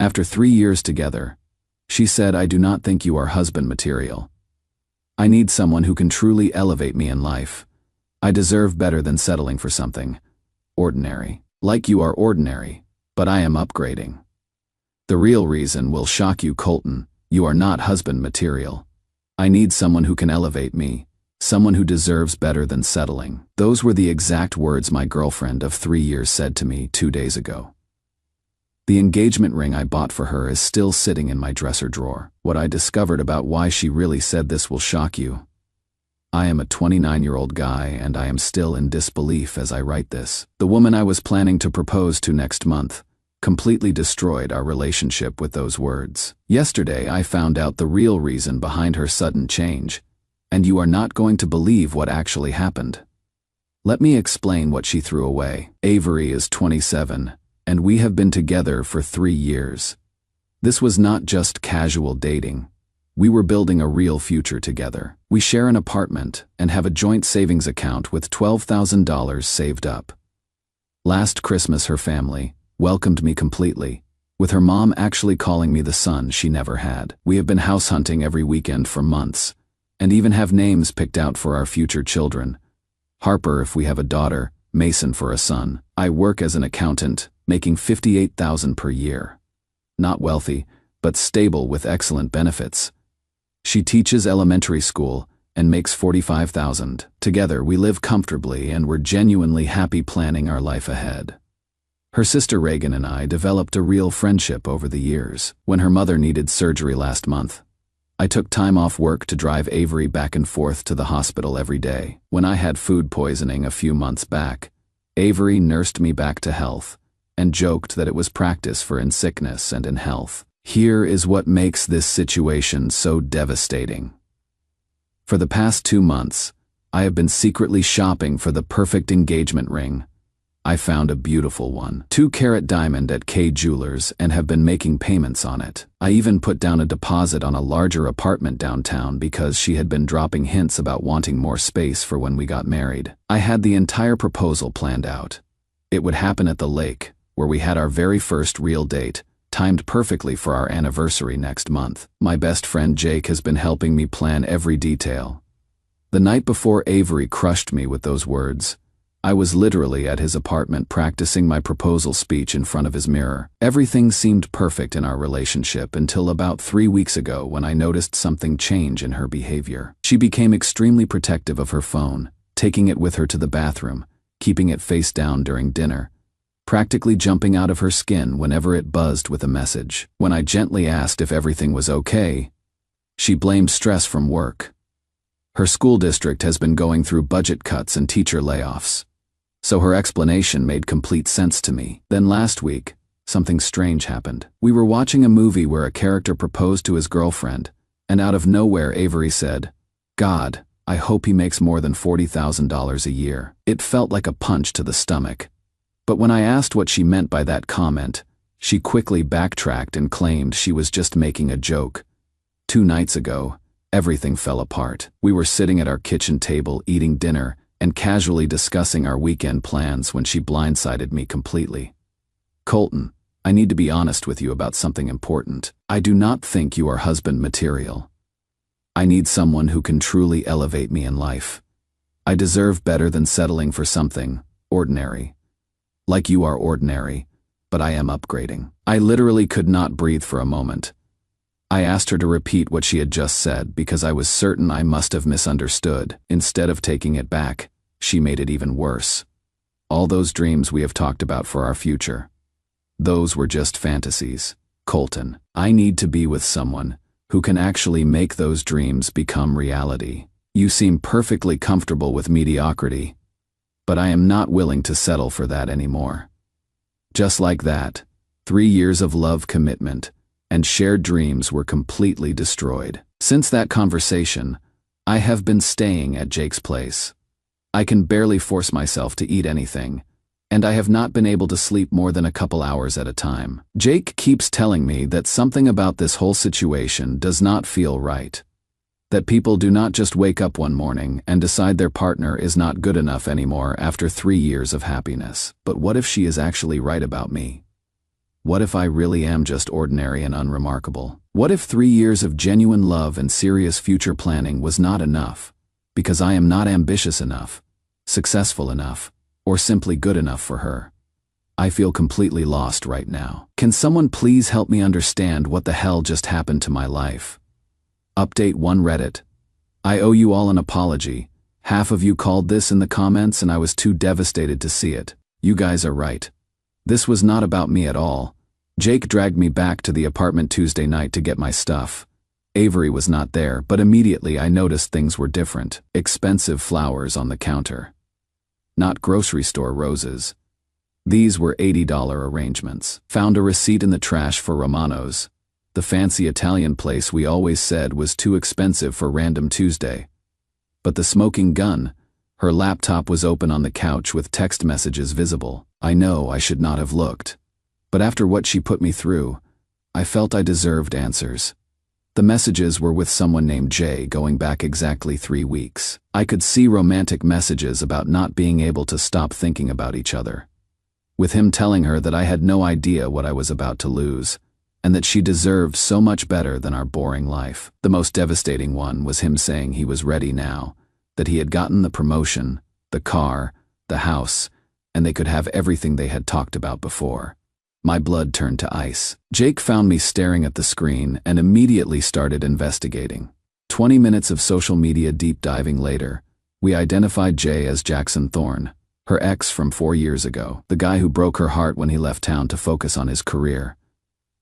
After 3 years together, she said, "I do not think you are husband material. I need someone who can truly elevate me in life. I deserve better than settling for something ordinary. Like you are ordinary, but I am upgrading. The real reason will shock you, Colton. You are not husband material. I need someone who can elevate me, someone who deserves better than settling." Those were the exact words my girlfriend of 3 years said to me 2 days ago. The engagement ring I bought for her is still sitting in my dresser drawer. What I discovered about why she really said this will shock you. I am a 29-year-old guy and I am still in disbelief as I write this. The woman I was planning to propose to next month completely destroyed our relationship with those words. Yesterday I found out the real reason behind her sudden change, and you are not going to believe what actually happened. Let me explain what she threw away. Avery is 27. And we have been together for 3 years. This was not just casual dating. We were building a real future together. We share an apartment and have a joint savings account with $12,000 saved up. Last Christmas her family welcomed me completely, with her mom actually calling me the son she never had. We have been house hunting every weekend for months, and even have names picked out for our future children. Harper if we have a daughter, Mason for a son. I work as an accountant, making $58,000 per year. Not wealthy, but stable with excellent benefits. She teaches elementary school and makes $45,000. Together we live comfortably and we're genuinely happy planning our life ahead. Her sister Reagan and I developed a real friendship over the years. When her mother needed surgery last month, I took time off work to drive Avery back and forth to the hospital every day. When I had food poisoning a few months back, Avery nursed me back to health and joked that it was practice for in sickness and in health. Here is what makes this situation so devastating. For the past 2 months, I have been secretly shopping for the perfect engagement ring. I found a beautiful one, 2-carat diamond at Kay Jewelers, and have been making payments on it. I even put down a deposit on a larger apartment downtown because she had been dropping hints about wanting more space for when we got married. I had the entire proposal planned out. It would happen at the lake, where we had our very first real date, timed perfectly for our anniversary next month. My best friend Jake has been helping me plan every detail. The night before Avery crushed me with those words, I was literally at his apartment practicing my proposal speech in front of his mirror. Everything seemed perfect in our relationship until about 3 weeks ago when I noticed something change in her behavior. She became extremely protective of her phone, taking it with her to the bathroom, keeping it face down during dinner, practically jumping out of her skin whenever it buzzed with a message. When I gently asked if everything was okay, she blamed stress from work. Her school district has been going through budget cuts and teacher layoffs, so her explanation made complete sense to me. Then last week, something strange happened. We were watching a movie where a character proposed to his girlfriend, and out of nowhere Avery said, "God, I hope he makes more than $40,000 a year." It felt like a punch to the stomach. But when I asked what she meant by that comment, she quickly backtracked and claimed she was just making a joke. 2 nights ago, everything fell apart. We were sitting at our kitchen table eating dinner and casually discussing our weekend plans when she blindsided me completely. "Colton, I need to be honest with you about something important. I do not think you are husband material. I need someone who can truly elevate me in life. I deserve better than settling for something ordinary. Like you are ordinary, but I am upgrading." I literally could not breathe for a moment. I asked her to repeat what she had just said because I was certain I must have misunderstood. Instead of taking it back, she made it even worse. All those dreams we have talked about for our future, those were just fantasies. Colton, I need to be with someone who can actually make those dreams become reality. You seem perfectly comfortable with mediocrity, but I am not willing to settle for that anymore. Just like that, 3 years of love commitment and shared dreams were completely destroyed. Since that conversation, I have been staying at Jake's place. I can barely force myself to eat anything, and I have not been able to sleep more than a couple hours at a time. Jake keeps telling me that something about this whole situation does not feel right. That people do not just wake up one morning and decide their partner is not good enough anymore after 3 years of happiness. But what if she is actually right about me? What if I really am just ordinary and unremarkable? What if 3 years of genuine love and serious future planning was not enough? Because I am not ambitious enough, successful enough, or simply good enough for her. I feel completely lost right now. Can someone please help me understand what the hell just happened to my life? Update 1 Reddit. I owe you all an apology. Half of you called this in the comments and I was too devastated to see it. You guys are right. This was not about me at all. Jake dragged me back to the apartment Tuesday night to get my stuff. Avery was not there, but immediately I noticed things were different. Expensive flowers on the counter. Not grocery store roses. These were $80 arrangements. Found a receipt in the trash for Romano's, the fancy Italian place we always said was too expensive for Random Tuesday. But the smoking gun, her laptop was open on the couch with text messages visible. I know I should not have looked. But after what she put me through, I felt I deserved answers. The messages were with someone named Jay going back exactly 3 weeks. I could see romantic messages about not being able to stop thinking about each other. With him telling her that I had no idea what I was about to lose, and that she deserved so much better than our boring life. The most devastating one was him saying he was ready now, that he had gotten the promotion, the car, the house, and they could have everything they had talked about before. My blood turned to ice. Jake found me staring at the screen and immediately started investigating. 20 minutes of social media deep diving later, we identified Jay as Jackson Thorne, her ex from 4 years ago, the guy who broke her heart when he left town to focus on his career.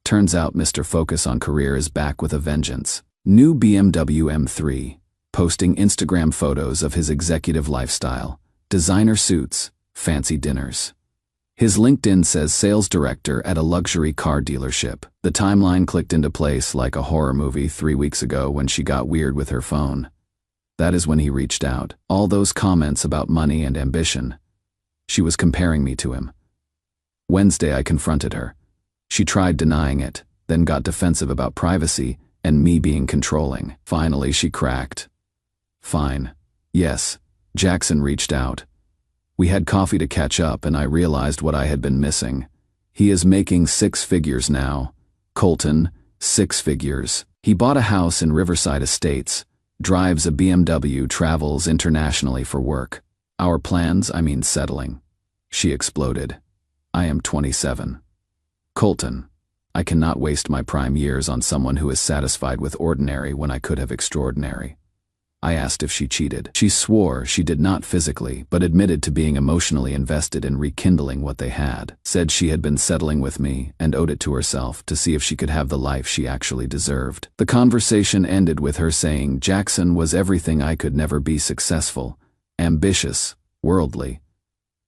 Turns out Mr. Focus on Career is back with a vengeance. New BMW M3, posting Instagram photos of his executive lifestyle, designer suits, fancy dinners. His LinkedIn says sales director at a luxury car dealership. The timeline clicked into place like a horror movie 3 weeks ago when she got weird with her phone. That is when he reached out. All those comments about money and ambition. She was comparing me to him. Wednesday I confronted her. She tried denying it, then got defensive about privacy and me being controlling. Finally she cracked. Fine. Yes, Jackson reached out. We had coffee to catch up and I realized what I had been missing. He is making 6 figures now. Colton, 6 figures. He bought a house in Riverside Estates, drives a BMW, travels internationally for work. Our plans, settling. She exploded. I am 27. Colton, I cannot waste my prime years on someone who is satisfied with ordinary when I could have extraordinary. I asked if she cheated. She swore she did not physically, but admitted to being emotionally invested in rekindling what they had. Said she had been settling with me and owed it to herself to see if she could have the life she actually deserved. The conversation ended with her saying Jackson was everything I could never be: successful, ambitious, worldly.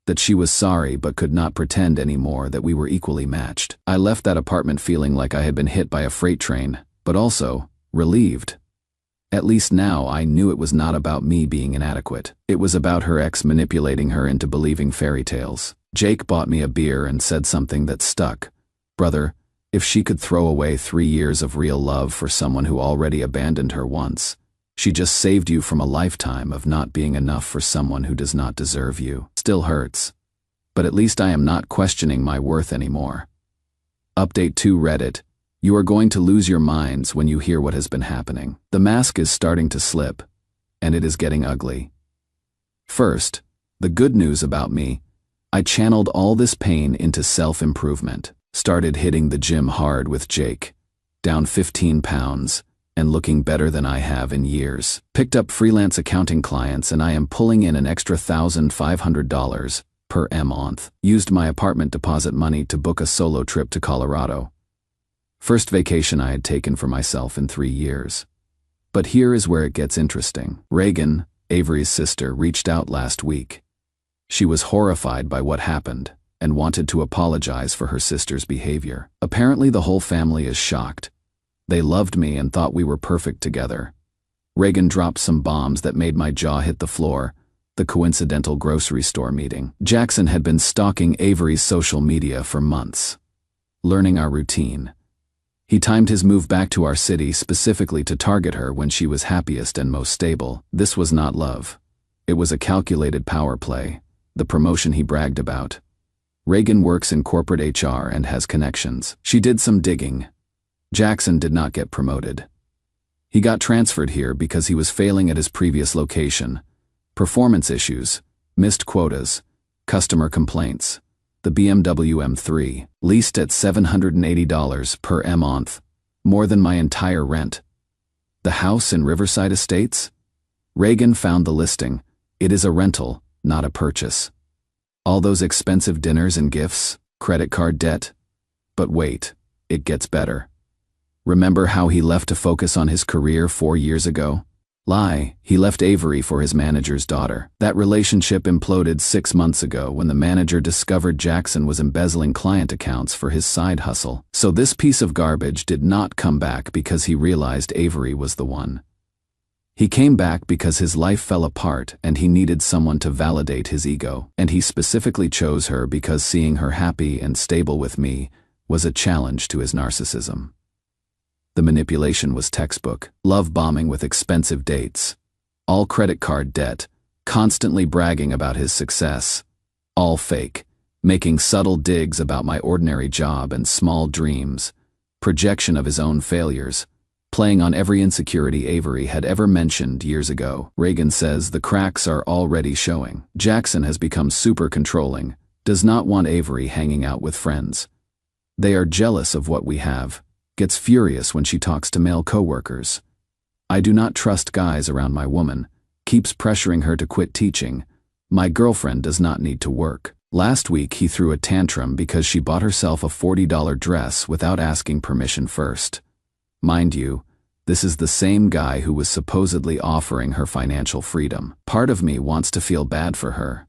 That she was sorry but could not pretend anymore that we were equally matched. I left that apartment feeling like I had been hit by a freight train, but also relieved. At least now I knew it was not about me being inadequate. It was about her ex manipulating her into believing fairy tales. Jake bought me a beer and said something that stuck. Brother, if she could throw away 3 years of real love for someone who already abandoned her once, she just saved you from a lifetime of not being enough for someone who does not deserve you. Still hurts. But at least I am not questioning my worth anymore. Update 2 Reddit. You are going to lose your minds when you hear what has been happening. The mask is starting to slip, and it is getting ugly. First, the good news about me. I channeled all this pain into self-improvement. Started hitting the gym hard with Jake. Down 15 pounds, and looking better than I have in years. Picked up freelance accounting clients and I am pulling in an extra $1,500 per month. Used my apartment deposit money to book a solo trip to Colorado. First vacation I had taken for myself in 3 years. But here is where it gets interesting. Reagan, Avery's sister, reached out last week. She was horrified by what happened and wanted to apologize for her sister's behavior. Apparently the whole family is shocked. They loved me and thought we were perfect together. Reagan dropped some bombs that made my jaw hit the floor. The coincidental grocery store meeting. Jackson had been stalking Avery's social media for months, learning our routine. He timed his move back to our city specifically to target her when she was happiest and most stable. This was not love. It was a calculated power play, the promotion he bragged about. Reagan works in corporate HR and has connections. She did some digging. Jackson did not get promoted. He got transferred here because he was failing at his previous location. Performance issues, missed quotas, customer complaints. The BMW M3, leased at $780 per month, more than my entire rent. The house in Riverside Estates? Reagan found the listing. It is a rental, not a purchase. All those expensive dinners and gifts, credit card debt. But wait, it gets better. Remember how he left to focus on his career 4 years ago? Lie, he left Avery for his manager's daughter. That relationship imploded 6 months ago when the manager discovered Jackson was embezzling client accounts for his side hustle. So this piece of garbage did not come back because he realized Avery was the one. He came back because his life fell apart and he needed someone to validate his ego. And he specifically chose her because seeing her happy and stable with me was a challenge to his narcissism. The manipulation was textbook, love bombing with expensive dates, all credit card debt, constantly bragging about his success, all fake, making subtle digs about my ordinary job and small dreams, projection of his own failures, playing on every insecurity Avery had ever mentioned years ago. Reagan says the cracks are already showing. Jackson has become super controlling, does not want Avery hanging out with friends. They are jealous of what we have. Gets furious when she talks to male coworkers. I do not trust guys around my woman, keeps pressuring her to quit teaching. My girlfriend does not need to work. Last week he threw a tantrum because she bought herself a $40 dress without asking permission first. Mind you, this is the same guy who was supposedly offering her financial freedom. Part of me wants to feel bad for her.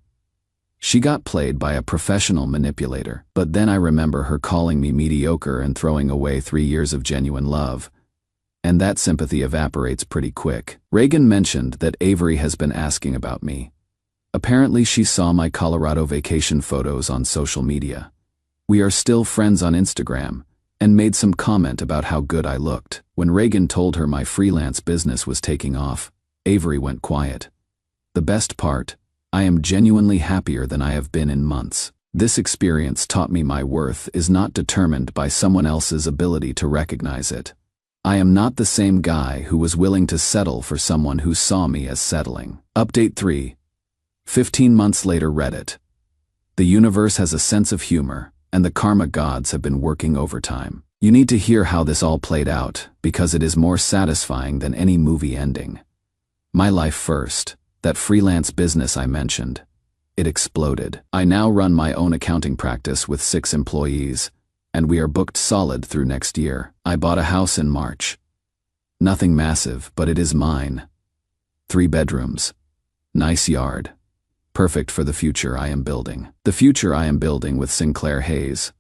She got played by a professional manipulator, but then I remember her calling me mediocre and throwing away 3 years of genuine love. And that sympathy evaporates pretty quick. Reagan mentioned that Avery has been asking about me. Apparently she saw my Colorado vacation photos on social media. We are still friends on Instagram, and made some comment about how good I looked. When Reagan told her my freelance business was taking off, Avery went quiet. The best part, I am genuinely happier than I have been in months. This experience taught me my worth is not determined by someone else's ability to recognize it. I am not the same guy who was willing to settle for someone who saw me as settling. Update 3. 15 months later. Reddit. The universe has a sense of humor, and the karma gods have been working overtime. You need to hear how this all played out, because it is more satisfying than any movie ending. My life first. That freelance business I mentioned. It exploded. I now run my own accounting practice with 6 employees, and we are booked solid through next year. I bought a house in March. Nothing massive, but it is mine. 3 bedrooms. Nice yard. Perfect for the future I am building. The future I am building with Sinclair Hayes,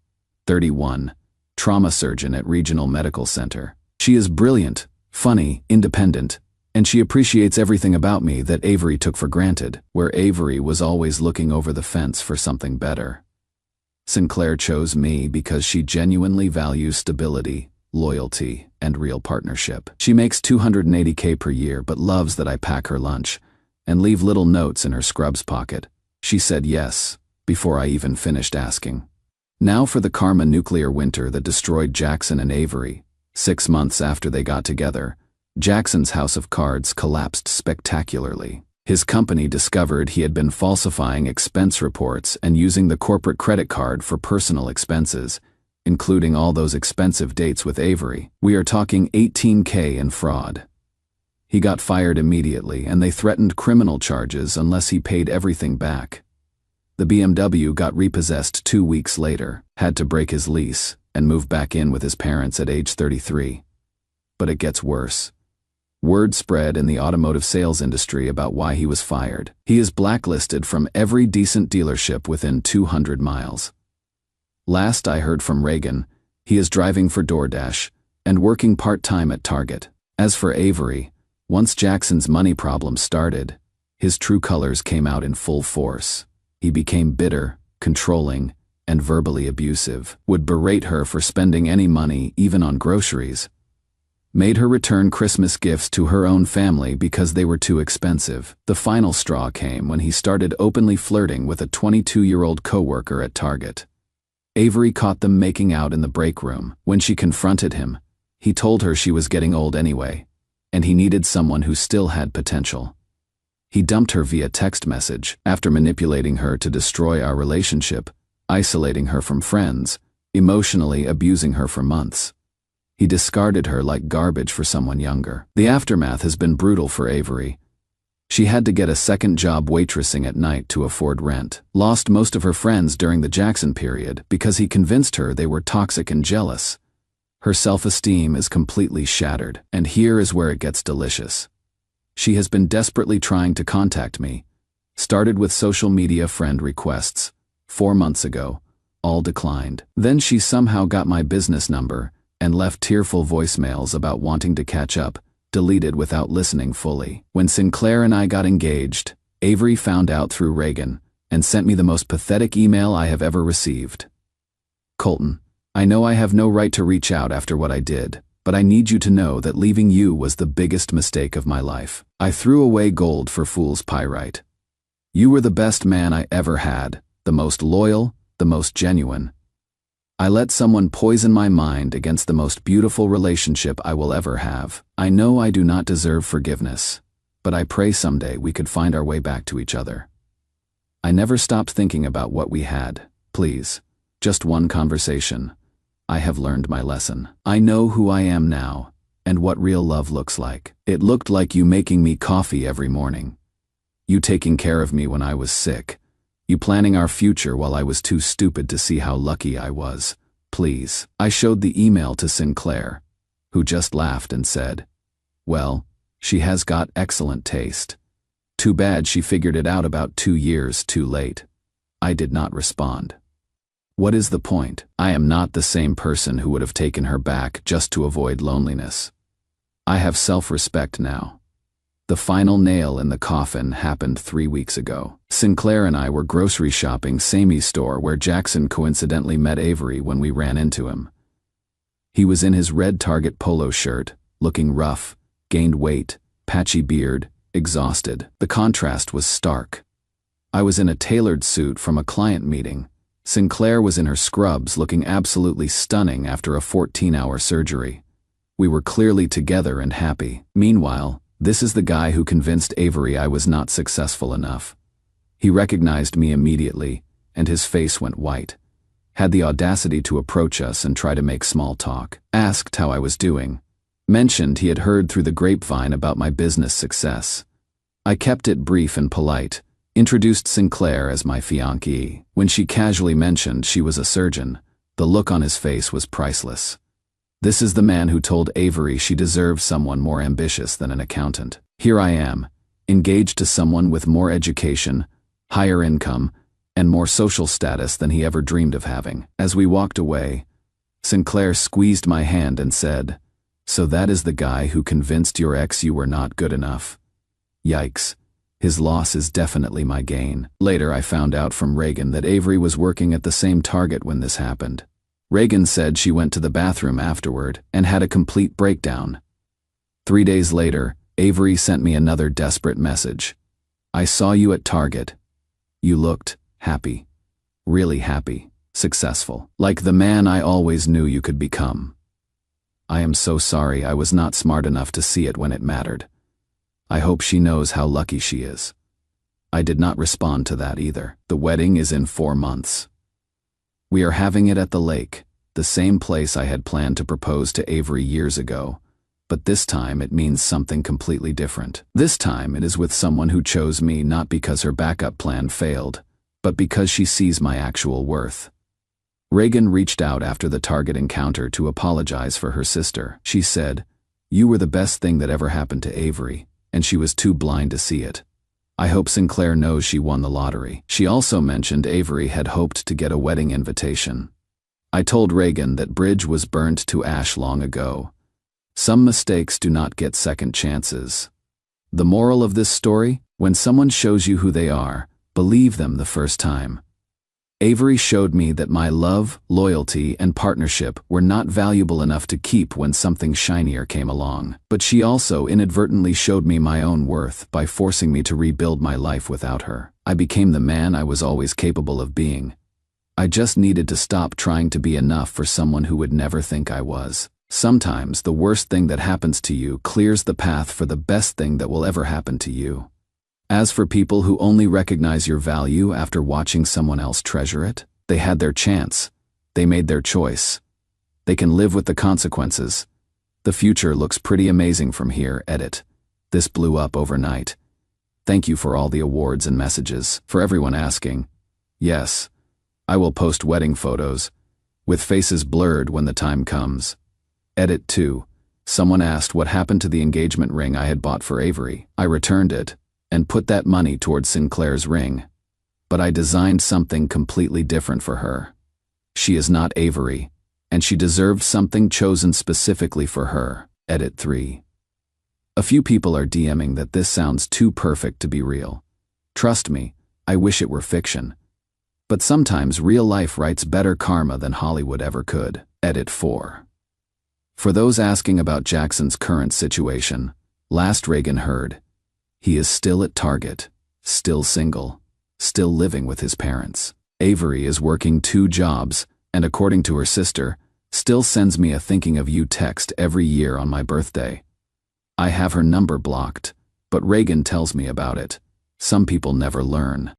31, trauma surgeon at Regional Medical Center. She is brilliant, funny, independent, and she appreciates everything about me that Avery took for granted, where Avery was always looking over the fence for something better. Sinclair chose me because she genuinely values stability, loyalty, and real partnership. She makes $280K per year but loves that I pack her lunch and leave little notes in her scrubs pocket. She said yes, before I even finished asking. Now for the karma nuclear winter that destroyed Jackson and Avery. 6 months after they got together, Jackson's house of cards collapsed spectacularly. His company discovered he had been falsifying expense reports and using the corporate credit card for personal expenses, including all those expensive dates with Avery. We are talking $18K in fraud. He got fired immediately, and they threatened criminal charges unless he paid everything back. The BMW got repossessed 2 weeks later, had to break his lease, and move back in with his parents at age 33. But it gets worse. Word spread in the automotive sales industry about why he was fired. He is blacklisted from every decent dealership within 200 miles. Last I heard from Reagan, he is driving for DoorDash and working part-time at Target. As for Avery, once Jackson's money problems started, his true colors came out in full force. He became bitter, controlling, and verbally abusive, would berate her for spending any money, even on groceries. made her return Christmas gifts to her own family because they were too expensive. The final straw came when he started openly flirting with a 22-year-old coworker at Target. Avery caught them making out in the break room. When she confronted him, he told her she was getting old anyway, and he needed someone who still had potential. He dumped her via text message after manipulating her to destroy our relationship, isolating her from friends, emotionally abusing her for months. He discarded her like garbage for someone younger. The aftermath has been brutal for Avery. She had to get a second job waitressing at night to afford rent. Lost most of her friends during the Jackson period because he convinced her they were toxic and jealous. Her self-esteem is completely shattered, and here is where it gets delicious. She has been desperately trying to contact me. Started with social media friend requests. 4 months ago, all declined. Then she somehow got my business number and left tearful voicemails about wanting to catch up, deleted without listening fully. When Sinclair and I got engaged, Avery found out through Reagan and sent me the most pathetic email I have ever received. Colton, I know I have no right to reach out after what I did, but I need you to know that leaving you was the biggest mistake of my life. I threw away gold for fool's pyrite. You were the best man I ever had, the most loyal, the most genuine. I let someone poison my mind against the most beautiful relationship I will ever have. I know I do not deserve forgiveness, but I pray someday we could find our way back to each other. I never stopped thinking about what we had. Please, just one conversation. I have learned my lesson. I know who I am now, and what real love looks like. It looked like you making me coffee every morning. You taking care of me when I was sick. You planning our future while I was too stupid to see how lucky I was. Please. I showed the email to Sinclair, who just laughed and said, well, she has got excellent taste. Too bad she figured it out about 2 years too late. I did not respond. What is the point? I am not the same person who would have taken her back just to avoid loneliness. I have self-respect now. The final nail in the coffin happened 3 weeks ago. Sinclair and I were grocery shopping Samey's store where Jackson coincidentally met Avery when we ran into him. He was in his red Target polo shirt, looking rough, gained weight, patchy beard, exhausted. The contrast was stark. I was in a tailored suit from a client meeting. Sinclair was in her scrubs looking absolutely stunning after a 14-hour surgery. We were clearly together and happy. Meanwhile, this is the guy who convinced Avery I was not successful enough. He recognized me immediately, and his face went white. Had the audacity to approach us and try to make small talk. Asked how I was doing. Mentioned he had heard through the grapevine about my business success. I kept it brief and polite. Introduced Sinclair as my fiancée. When she casually mentioned she was a surgeon, the look on his face was priceless. This is the man who told Avery she deserved someone more ambitious than an accountant. Here I am, engaged to someone with more education, higher income, and more social status than he ever dreamed of having. As we walked away, Sinclair squeezed my hand and said, "So that is the guy who convinced your ex you were not good enough." Yikes. His loss is definitely my gain. Later I found out from Reagan that Avery was working at the same Target when this happened. Reagan said she went to the bathroom afterward and had a complete breakdown. 3 days later, Avery sent me another desperate message. I saw you at Target. You looked happy. Really happy. Successful. Like the man I always knew you could become. I am so sorry I was not smart enough to see it when it mattered. I hope she knows how lucky she is. I did not respond to that either. The wedding is in 4 months. We are having it at the lake, the same place I had planned to propose to Avery years ago, but this time it means something completely different. This time it is with someone who chose me not because her backup plan failed, but because she sees my actual worth. Reagan reached out after the Target encounter to apologize for her sister. She said, "You were the best thing that ever happened to Avery, and she was too blind to see it. I hope Sinclair knows she won the lottery." She also mentioned Avery had hoped to get a wedding invitation. I told Reagan that bridge was burnt to ash long ago. Some mistakes do not get second chances. The moral of this story? When someone shows you who they are, believe them the first time. Avery showed me that my love, loyalty, and partnership were not valuable enough to keep when something shinier came along. But she also inadvertently showed me my own worth by forcing me to rebuild my life without her. I became the man I was always capable of being. I just needed to stop trying to be enough for someone who would never think I was. Sometimes the worst thing that happens to you clears the path for the best thing that will ever happen to you. As for people who only recognize your value after watching someone else treasure it, they had their chance. They made their choice. They can live with the consequences. The future looks pretty amazing from here, edit. This blew up overnight. Thank you for all the awards and messages. For everyone asking, yes, I will post wedding photos, with faces blurred when the time comes. Edit 2. Someone asked what happened to the engagement ring I had bought for Avery. I returned it and put that money towards Sinclair's ring. But I designed something completely different for her. She is not Avery, and she deserved something chosen specifically for her. Edit 3. A few people are DMing that this sounds too perfect to be real. Trust me, I wish it were fiction. But sometimes real life writes better karma than Hollywood ever could. Edit 4. For those asking about Jackson's current situation, last Reagan heard, he is still at Target, still single, still living with his parents. Avery is working 2 jobs, and according to her sister, still sends me a thinking of you text every year on my birthday. I have her number blocked, but Reagan tells me about it. Some people never learn.